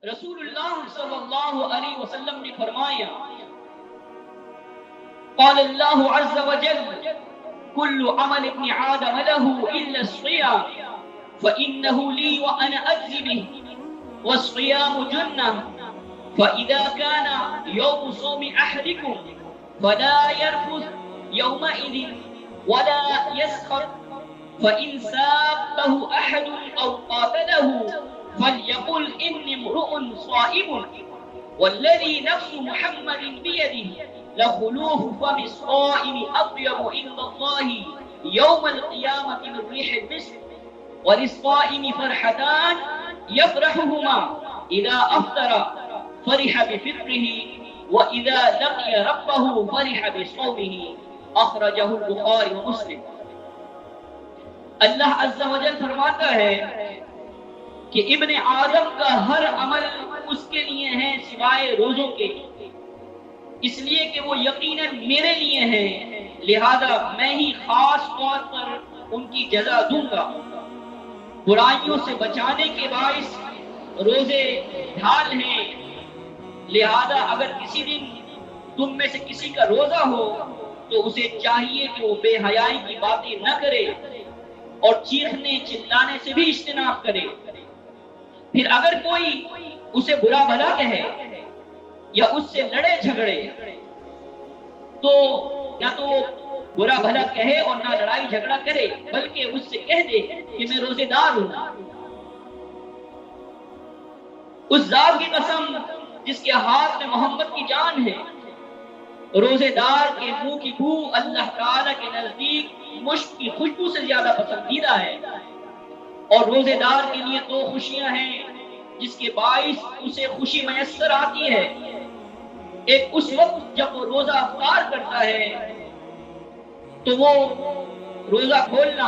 رسول اللہ صلی اللہ علیہ وسلم نے فرمایا، قال اللہ عز وجل كل عمل ابن آدم له إلا الصيام فإنه لي وأنا أجزي به والصيام جنة فإذا كان يوم صوم أحدكم فلا يرفث يومئذ ولا يسخر فإن سابه أحد أو قاتله فليقل إني امرؤ صائم والذي نفس محمد بيده لخلوف فم الصائم أطيب عند الله يوم القيامة من ريح المسك وللصائم فرحتان يفرحهما إذا أفطر فرح بفطره وإذا لقي ربه فرح بصومه أخرجه البخاري ومسلم۔ اللہ عز و جل فرماتا ہے کہ ابن آدم کا ہر عمل اس کے لیے ہے سوائے روزوں کے، اس لیے کہ وہ یقیناً میرے لیے ہیں، لہذا میں ہی خاص طور پر ان کی جزا دوں گا۔ برائیوں سے بچانے کے باعث روزے ڈھال ہیں، لہذا اگر کسی دن تم میں سے کسی کا روزہ ہو تو اسے چاہیے کہ وہ بے حیائی کی باتیں نہ کرے اور چیخنے چلانے سے بھی اجتناب کرے۔ پھر اگر کوئی اسے برا بھلا کہے یا اس سے لڑے جھگڑے تو یا تو وہ برا بھلا کہے اور نہ لڑائی جھگڑا کرے، بلکہ اس سے کہہ دے کہ میں روزے دار ہوں۔ اس ذات کی قسم جس کے ہاتھ میں محمد کی جان ہے، روزے دار کے منہ کی بو اللہ تعالی کے نزدیک مشک کی خوشبو سے زیادہ پسندیدہ ہے، اور روزے دار کے لیے دو خوشیاں ہیں جس کے باعث اسے خوشی میسر آتی ہے۔ ایک اس وقت جب وہ روزہ افطار کرتا ہے تو وہ روزہ کھولنا،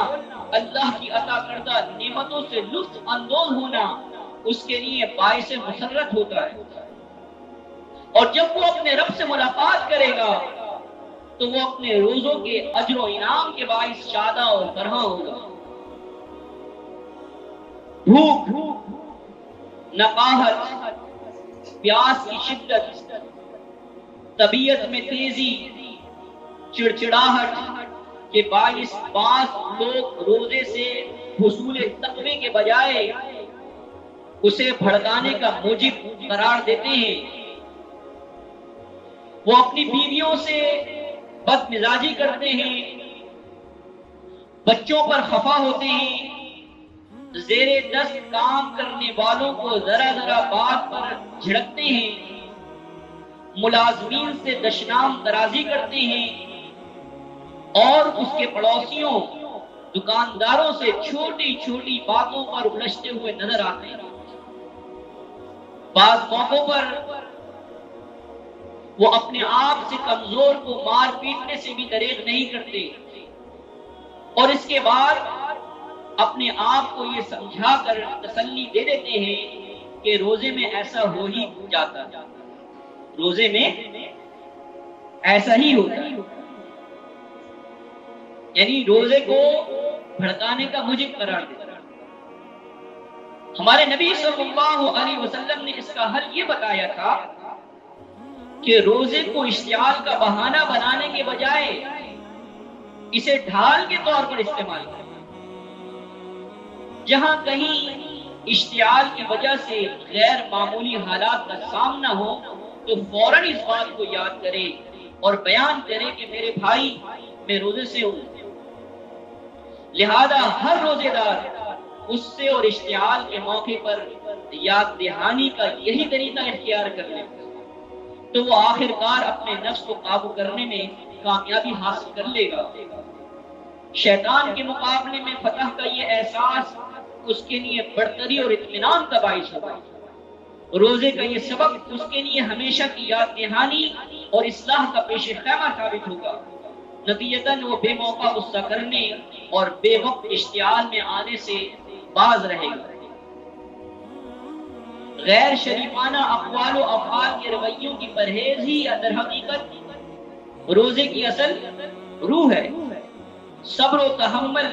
اللہ کی عطا کردہ نعمتوں سے لطف اندوز ہونا اس کے لیے باعث مسرت ہوتا ہے، اور جب وہ اپنے رب سے ملاقات کرے گا تو وہ اپنے روزوں کے اجر و انعام کے باعث شادہ اور فرحاں ہوگا۔ بھوک، نقاہت، پیاس کی شدت، طبیعت میں تیزی، چڑچڑاہٹ کے باعث بعض لوگ روزے سے حصول تقوی کے بجائے اسے بھڑکانے کا موجب قرار دیتے ہیں۔ وہ اپنی بیویوں سے بد مزاجی کرتے ہیں، بچوں پر خفا ہوتے ہیں، زیر دست کام کرنے والوں کو ذرا ذرا بات پر جھڑکتے ہیں، ملازمین سے دشنام درازی کرتے ہیں، اور اس کے پڑوسیوں دکانداروں سے چھوٹی چھوٹی باتوں پر الجھتے ہوئے نظر آتے ہیں۔ بعض موقعوں پر وہ اپنے آپ سے کمزور کو مار پیٹنے سے بھی دریغ نہیں کرتے، اور اس کے بعد اپنے آپ کو یہ سمجھا کر تسلی دے دیتے ہیں کہ روزے میں ایسا ہو ہی جاتا ہے، روزے میں ایسا ہی ہوتا ہے، یعنی روزے کو بھڑکانے کا موجب قرار دیتا ہے۔ ہمارے نبی صلی اللہ علیہ وسلم نے اس کا حل یہ بتایا تھا کہ روزے کو اشتعال کا بہانہ بنانے کے بجائے اسے ڈھال کے طور پر استعمال کریں۔ جہاں کہیں اشتعال کی وجہ سے غیر معمولی حالات کا سامنا ہو تو فوراً اس بات کو یاد کرے اور بیان کرے کہ میرے بھائی میں روزے سے ہوں، لہذا ہر روزے دار اس سے اور اشتعال کے موقع پر یاد دہانی کا یہی طریقہ اختیار کر لے تو وہ آخر کار اپنے نفس کو قابو کرنے میں کامیابی حاصل کر لے گا۔ شیطان کے مقابلے میں فتح کا یہ احساس اس کے لیے برتری اور اطمینان کا باعث ہوگا۔ روزے کا یہ سبق اس کے لیے ہمیشہ کی یاد دہانی اور اصلاح کا پیش خیمہ ثابت ہوگا۔ نتیجتاً وہ بے موقع غصہ کرنے اور بے وقت اشتعال میں آنے سے باز رہے گا۔ غیر شریفانہ اقوال و افعال کے رویوں کی پرہیز ہی در حقیقت روزے کی اصل روح ہے۔ صبر و تحمل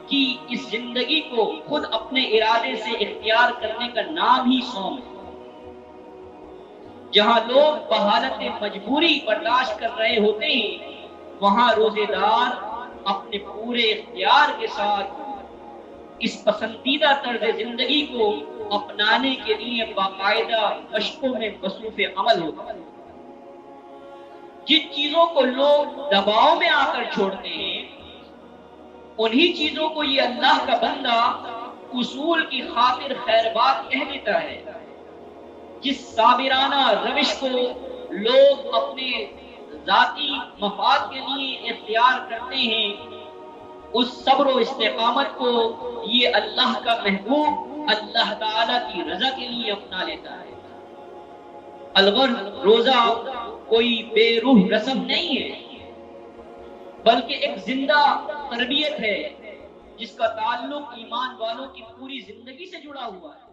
کی اس زندگی کو خود اپنے ارادے سے اختیار کرنے کا نام ہی صوم ہے۔ جہاں لوگ بحالت مجبوری برداشت کر رہے ہوتے ہیں، وہاں روزے دار اپنے پورے اختیار کے ساتھ اس پسندیدہ طرز زندگی کو اپنانے کے لیے باقاعدہ مشقوں میں مصروف عمل ہوتا ہے۔ جن چیزوں کو لوگ دباؤ میں آ کر چھوڑتے ہیں، انہی چیزوں کو یہ اللہ کا بندہ اصول کی خاطر خیر بات کہہ دیتا ہے۔ جس صابرانہ روش کو لوگ اپنے ذاتی مفاد کے لیے اختیار کرتے ہیں، اس صبر و استقامت کو یہ اللہ کا محبوب اللہ تعالی کی رضا کے لیے اپنا لیتا ہے۔ الغرض روزہ کوئی بے روح رسم نہیں ہے، بلکہ ایک زندہ تربیت ہے جس کا تعلق ایمان والوں کی پوری زندگی سے جڑا ہوا ہے۔